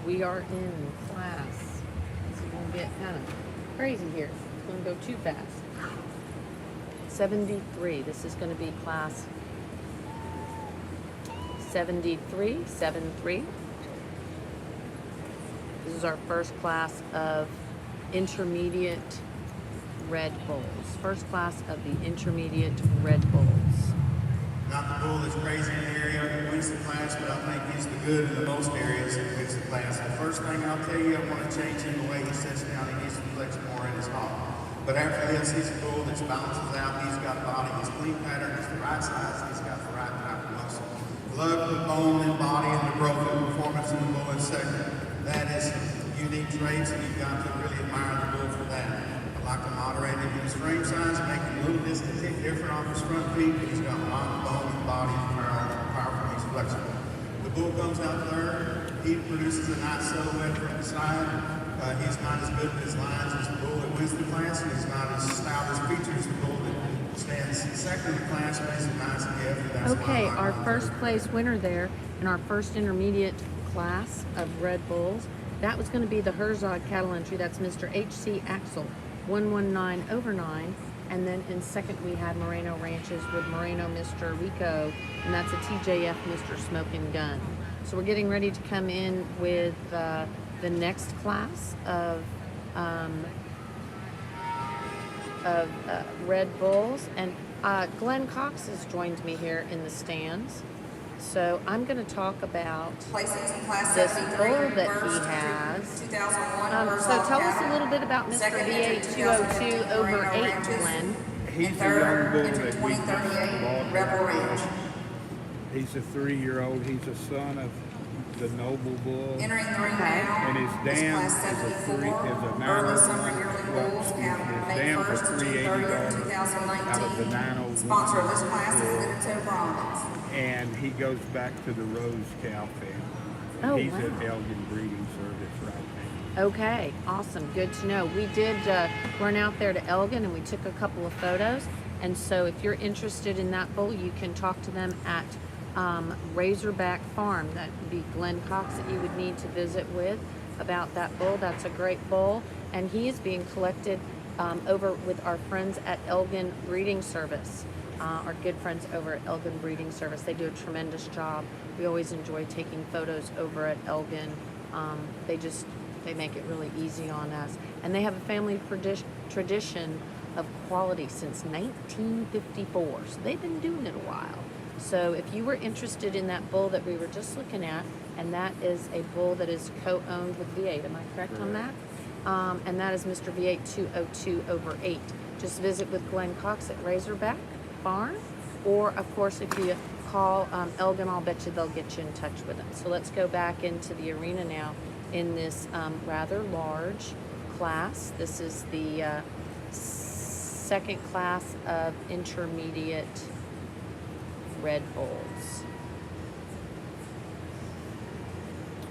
we are in class. This is going to get kind of crazy here. It's going to go too fast. 73. This is going to be class 73, 73. This is our first class of intermediate Red Bulls. First class of the intermediate Red Bulls. Not the bull that's crazy in the area that wins the class, but I think he's the good in the most areas that wins the class. The first thing I'll tell you, I want to change him the way he sits down. He needs to flex more in his hop. But after this, he's a bull that balances out. He's got body, he's clean pattern, he's the right size, he's got the right type of muscle. Love the bone and body and the growth and performance in the bull in second. That is unique traits, and you've got to really admire the bull for that. I like to moderate him in his frame size, make him a little distinct, different off his front feet, but he's got a lot of bone and body and powerful, he's flexible. The bull comes out third, he produces a nice silhouette from the side. He's not as good with his lines as the bull that wins the class, and he's not as stout as features the bull that stands second in the class, but he's a nice and hefty. Okay, our first place winner there in our first intermediate class of Red Bulls, that was going to be the Herzog cattle entry. That's Mr. H.C. Axel, 119/9. And then in second we had Moreno Ranches with Moreno Mr. Rico, and that's a TJF Mr. Smoking Gun. So we're getting ready to come in with the next class of Red Bulls, and Glenn Cox has joined me here in the stands. So I'm going to talk about this bull that he has. So tell us a little bit about Mr. VA 202/8, Glenn. He's a young bull that we just bought. He's a 3-year-old. He's a son of the Noble Bull. Entering the ring now. And his dam is a 380 out of the 901. Sponsor of this class is Untitled Chapter. And he goes back to the Rose Cow family. Oh, He's wow. at Elgin Breeding Service right now. Okay, awesome. Good to know. We did run out there to Elgin and we took a couple of photos. And so if you're interested in that bull, you can talk to them at Razorback Farm. That would be Glenn Cox that you would need to visit with about that bull. That's a great bull. And he is being collected over with our friends at Elgin Breeding Service. Our good friends over at Elgin Breeding Service. They do a tremendous job. We always enjoy taking photos over at Elgin. They make it really easy on us. And they have a family tradition of quality since 1954. So they've been doing it a while. So if you were interested in that bull that we were just looking at, and that is a bull that is co-owned with V8, am I correct on that? And that is Mr. V8 202/8. Just visit with Glenn Cox at Razorback Farm, or of course if you call Elgin, I'll bet you they'll get you in touch with them. So let's go back into the arena now in this rather large class. This is the second class of intermediate Red Bulls.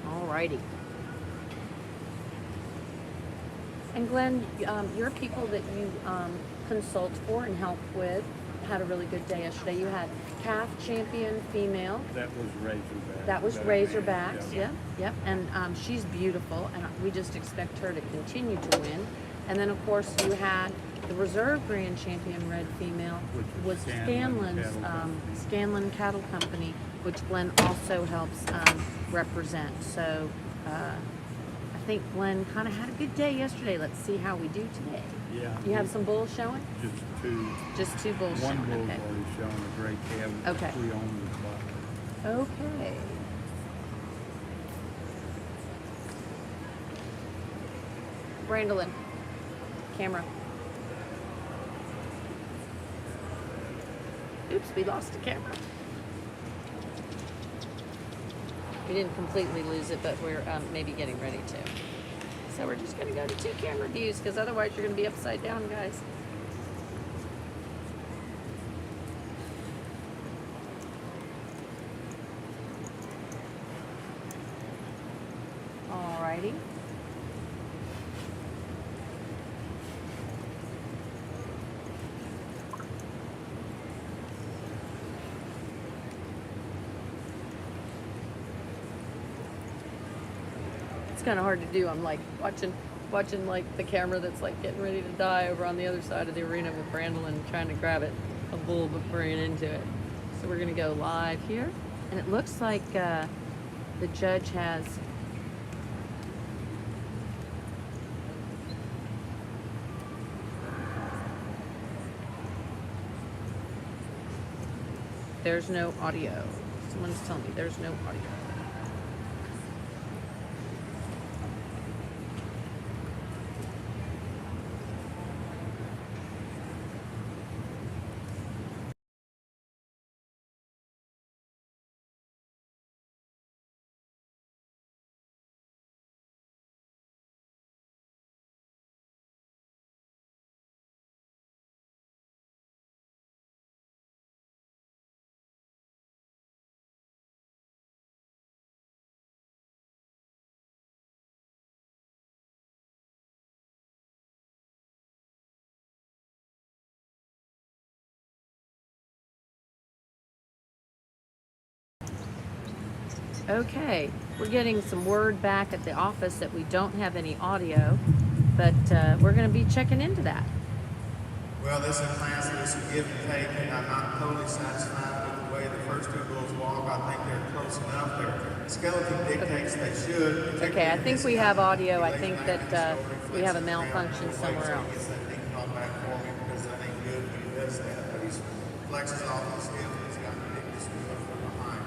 Alrighty. And Glenn, your people that you consult for and help with had a really good day yesterday. You had calf champion female. That was Razorback. That was Razorbacks, yep. And she's beautiful, and we just expect her to continue to win. And then, of course, you had the reserve grand champion red female, was Scanlon Cattle Company, which Glenn also helps represent. So I think Glenn kind of had a good day yesterday. Let's see how we do today. Yeah. You have some bulls showing? Just two. Just two bulls One showing. bull's Okay. already showing a great calf. Okay. 3 owners bought. Okay. Brandolin, camera. Oops, we lost the camera. We didn't completely lose it, but we're maybe getting ready to. So we're just going to go to 2 camera views, because otherwise you're going to be upside down, guys. Alrighty. It's kind of hard to do. I'm like watching like the camera that's like getting ready to die over on the other side of the arena with Brandon trying to grab it, a bull before it into it. So we're gonna go live here, and it looks like the judge has. There's no audio. Someone's telling me there's no audio. Okay, we're getting some word back at the office that we don't have any audio, but we're going to be checking into that. Well, this is a class that is a give and take, and I'm not totally satisfied with the way the first two bulls walk. I think they're close enough. Their skeleton dictates they should. Okay, I think we have audio. I think that we have a malfunction somewhere else. Gets that thing called back for me because that ain't good when he does that. But he flexes off his hip and he's got ridiculous stuff from behind.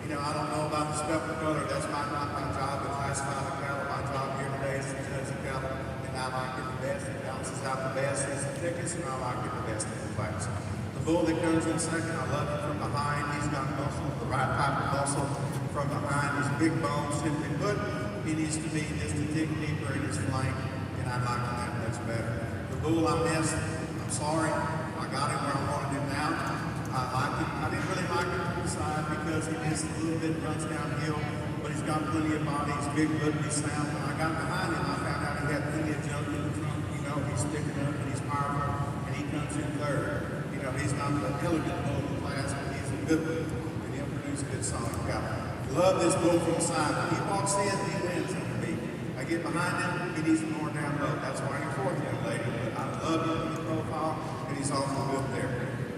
You know, I don't know about the spectral color. That's not my job to classify the cattle. My job here today is to judge the cattle, and I like it the best. It balances out the best. It's the thickest, and I like it the best in the class. The bull that comes in second, I love it from behind. He's got muscle, the right type of muscle from behind. His big bones simply put, he needs to be just a tick deeper in his flank, and I like him that much better. The bull I missed, I'm sorry. I got him where I wanted him now. I like him. I didn't really like him from the side because he just a little bit runs downhill, but he's got plenty of body. He's big, good, he's sound. When I got behind him, I found out he had plenty of junk in the trunk. You know, he's sticking up and he's powerful, and he comes in third. You know, he's not the elegant bull in the class, but he's a good one, and he'll produce a good solid cattle. Love this bull from the side. When he walks in, he wins over me. I get behind him, he needs more down low. That's why he's fourth young lady. But I love him in the profile, and he's awful good there.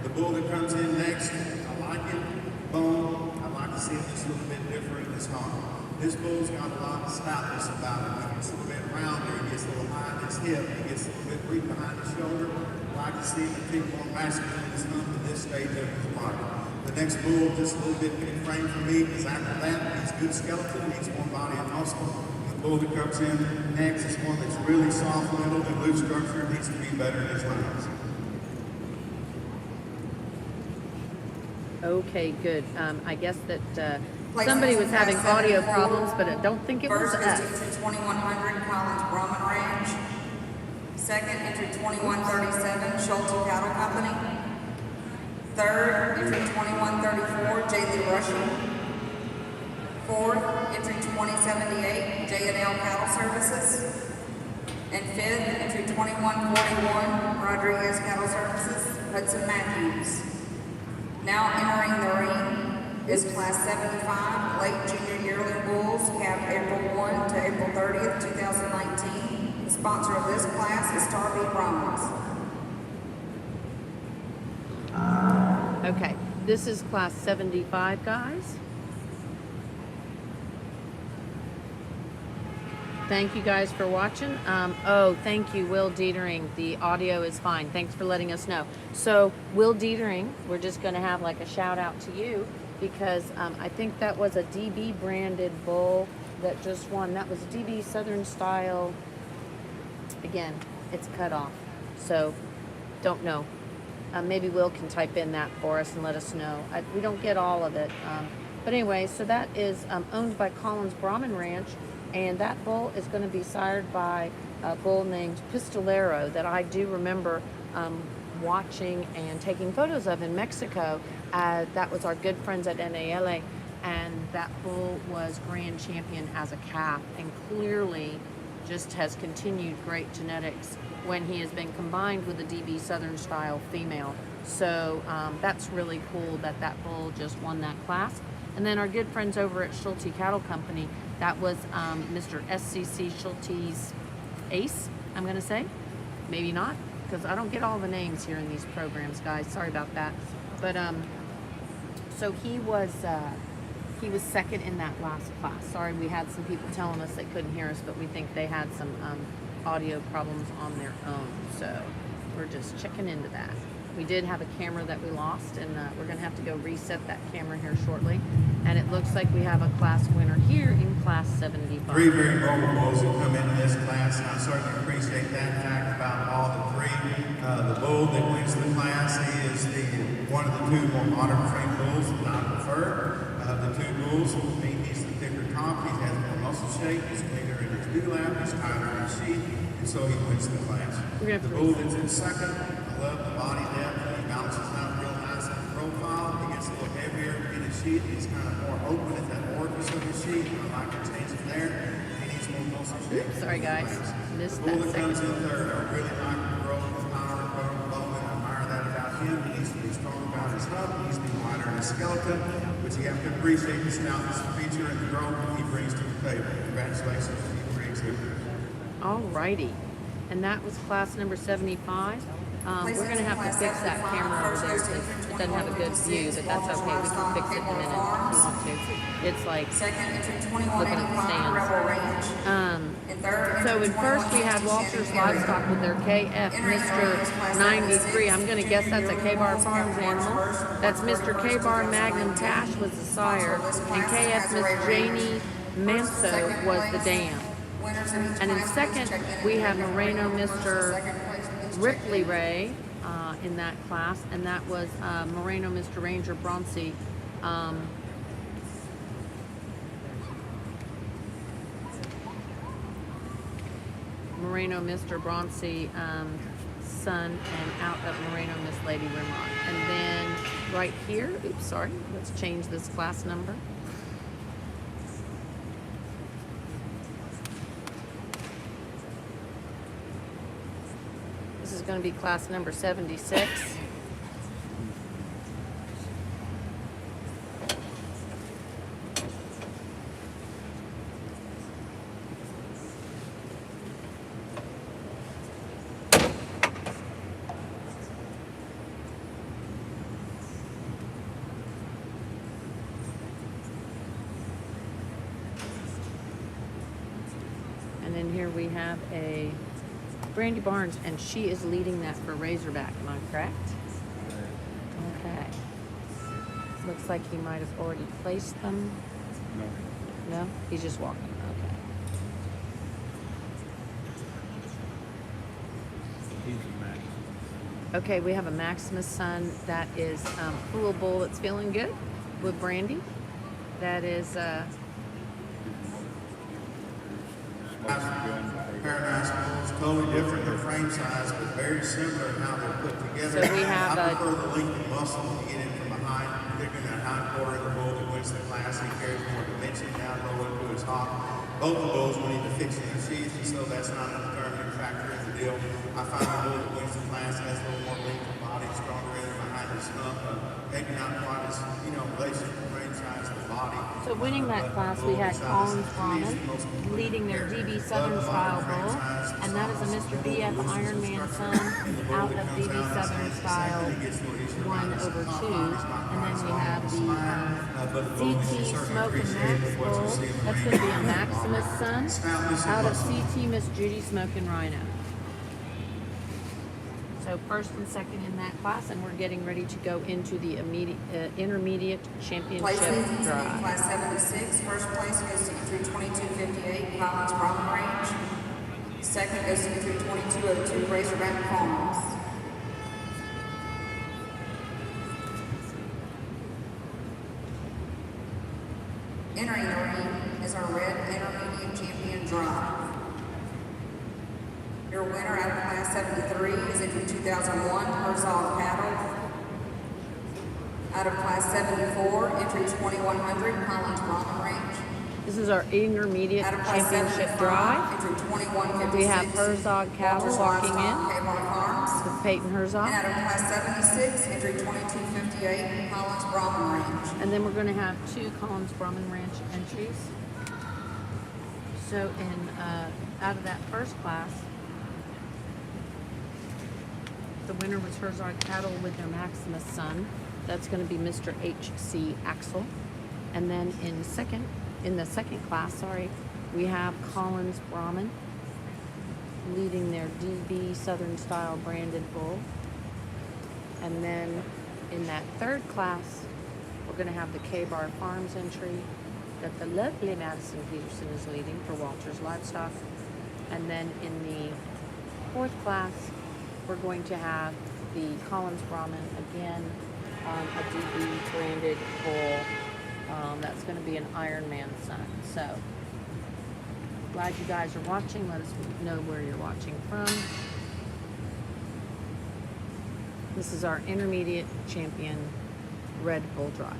The bull that comes in next, I like him. Bone, I like to see him just a little bit different in his horn. This bull's got a lot of stoutness about him. He gets a little bit rounder, he gets a little high in his hip, he gets a little bit reach behind his shoulder. I like to see him a bit more masculine in his hump at this stage of his life. The next bull, just a little bit big frame for me, because after that, he's good skeleton, needs more body and muscle. The bull that comes in next is one that's really soft little and loose structure, needs to be better in his lines. Okay, good. I guess that somebody was having audio problems, but I don't think it was First us. is entry 2100 Collins Brahman Ranch. Second, entry 2137 Schulte Cattle Company. Third, entry 2134 J. Lee Russian. Fourth, entry 2078 J&L Cattle Services. And fifth, entry 2141 Rodriguez Cattle Services, Hudson Matthews. Now entering the ring is Class 75 Late Junior Yearling Bulls, calved April 1 to April 30th, 2019. The sponsor of this class is ABBA Brahman. Okay, this is class 75, guys. Thank you guys for watching. Oh, thank you, Will Dietering. The audio is fine. Thanks for letting us know. So, Will Dietering, we're just going to have like a shout out to you because I think that was a DB branded bull that just won. That was DB Southern Style. Again, it's cut off. So, don't know. Maybe Will can type in that for us and let us know. We don't get all of it. But anyway, so that is owned by Collins Brahman Ranch. And that bull is going to be sired by a bull named Pistolero that I do remember watching and taking photos of in Mexico. That was our good friends at NALA. And that bull was grand champion as a calf and clearly just has continued great genetics when he has been combined with a DB Southern Style female. So that's really cool that that bull just won that class. And then our good friends over at Schulte Cattle Company, That was Mr. SCC Schulte's ace, I'm going to say. Maybe not, because I don't get all the names here in these programs, guys. Sorry about that. But so he was second in that last class. Sorry, we had some people telling us they couldn't hear us, but we think they had some audio problems on their own. So we're just checking into that. We did have a camera that we lost, and we're going to have to go reset that camera here shortly. And it looks like we have a class winner here in class 75. 3 very mobile bulls that come into this class, and I certainly appreciate that fact about all the 3. The bull that wins the class is one of the 2 more modern frame bulls that I prefer. The 2 bulls, he's the thicker top, he has more muscle shape, he's cleaner in his dewlap, he's tighter in his sheath, and so he wins the class. The bull that's in second, I love the body depth, he balances out real nice in the profile, he gets a little heavier in his sheath, he's kind of more open at that orifice of his sheath, I like to change it there, he needs more muscle shape. Sorry guys, missed The bull that that comes second. in third, I really like the growth and power and bone, I admire that about him, he needs to be strong about his hump, he needs to be wider in his skeleton, but you have to appreciate the stoutness feature and the growth that he brings to the table. Congratulations to you 3 exhibitors. Alrighty, and that was class number 75. We're going to have to fix that camera over there because it doesn't have a good view, but that's okay. We can fix it in a minute if we want to. It's like looking at the stands. So in first we had Walters Livestock with their KF Mr. 93. I'm going to guess that's a K-Bar Farms animal. That's Mr. K-Bar Magnum Tash was the sire, and KF Miss Janie Manso was the dam. And in second, we have Moreno Mr. Ripley Ray in that class, and that was Moreno Mr. Ranger Bronzy. Moreno Mr. Bronzy son, and out of Moreno Miss Lady Rimrock. And then right here, oops, sorry, let's change this class number. This is going to be class number 76. And then here we have a Brandy Barnes, and she is leading that for Razorback. Am I correct? Okay. Looks like he might have already placed them. No. No? He's just walking. Okay. He's a Maximus. Okay, we have a Maximus son that is Fool Bull that's feeling good with Brandy. That is Paradise bulls, totally different. Their frame size, but very similar in how they're put together. So we have I prefer the length of muscle to get in from behind, particularly that hind quarter of the bull that wins the class. He carries more dimension down low into his hop. Both the bulls will need to fix their sheath, and so that's not a determining factor in the deal. I find the bull that wins the class has a little more length of body, stronger in and behind his hump, maybe not quite as, relation to frame size to the body. so winning that class. We had Collins Brahman leading their DB Southern Style Bull, and that is a Mr. BF Ironman son out of DB Southern Style 1/2, and then we have the CT Smoke and Max Bull. That's going to be a Maximus son out of CT Miss Judy Smoke and Rhino. So first and second in that class, and we're getting ready to go into the intermediate championship Placing drive. class 76. First place goes to through 2258, Collins Brahman Range. Second goes to through 2202, Razorback Farms. Entering the ring is our red intermediate champion drive. Your winner out of class 73 is entry 2001, Herzog Cattle. Out of class 74, entry 2100, Collins Brahman Range. This is our intermediate Out of class championship 75, drive. entry 2156. We have Herzog Cattle walking in K-Bar Farms. with Peyton Herzog. And out of class 76, entry 2258, Collins Brahman Range. And then we're going to have 2 Collins Brahman Ranch entries. So out of that first class, the winner was Herzog Cattle with their Maximus son. That's going to be Mr. H.C. Axel. And then in the second class, we have Collins Brahman leading their DB Southern Style branded bull. And then in that third class, we're going to have the K-Bar Farms entry that the lovely Madison Peterson is leading for Walters Livestock. And then in the fourth class, we're going to have the Collins Brahman again, a DB branded bull. That's going to be an Ironman son. So glad you guys are watching. Let us know where you're watching from. This is our intermediate champion Red Bull Drive.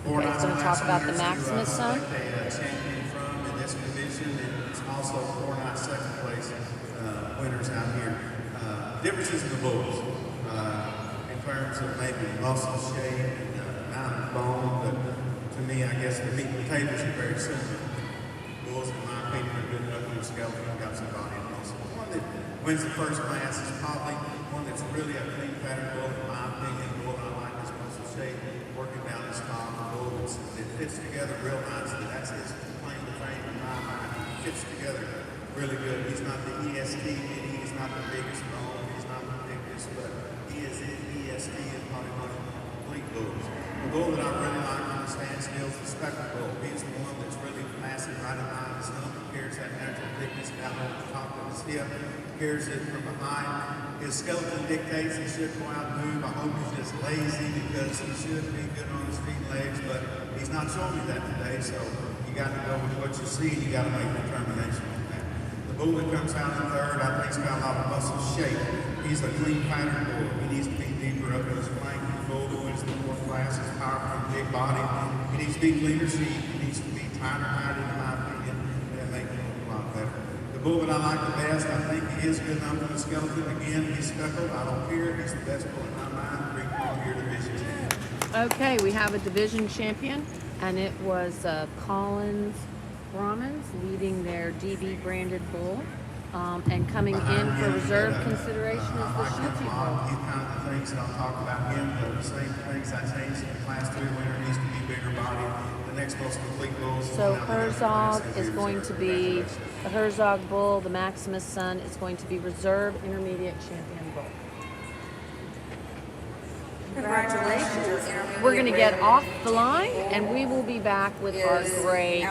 Okay, so we'll talk about the Maximus son. A champion from in this division, and it's also 4-9 second place winners out here. Differences in the bulls in terms of maybe muscle shape and amount of bone, but to me, I guess the meat and potatoes are very similar. Bulls, in my opinion, are good enough in the skeleton, got some body and muscle. The one that wins the first class is probably one that's really a clean pattern bull, in my opinion. The bull I like his muscle shape, working down his top. It fits together real nicely. That's his claim to fame in my mind. It fits together really good. He's not the EST mini, he's not the biggest bone, he's not the biggest, but he is in EST and probably one of the complete bulls. The bull that I really like on the stand still is the Spectre bull. He's the one that's really massive right behind his hump. He carries that natural thickness down on the top of his hip, carries it from behind. His skeleton dictates he should go out and move. I hope he's just lazy because he should be good on his feet and legs, but he's not showing me that today, so you got to go with what you see and you got to make a determination on that. The bull that comes out in third, I think he's got a lot of muscle shape. He's a clean pattern bull. He needs to be deeper up in his flank. The bull that wins the fourth class is powerful, big body. He needs to be cleaner sheep. He needs to be tighter hide, in my opinion, and make him look a lot better. The bull that I like the best, I think he is good enough for the skeleton. Again, he's speckled. I don't care. He's the best bull in my mind. 3-4-year division champion. Okay, we have a division champion, and it was Collins Brahmins leading their DB branded bull. And coming in for reserve consideration is the Shuti bull. He kind of thinks, and I'll talk about him, but the same things I changed in the class 3 winner needs to be bigger body. The next most complete bull is So Herzog is going to be the Herzog bull. The Maximus son is going to be reserve intermediate champion bull. Congratulations. We're going to get off the line, and we will be back with our gray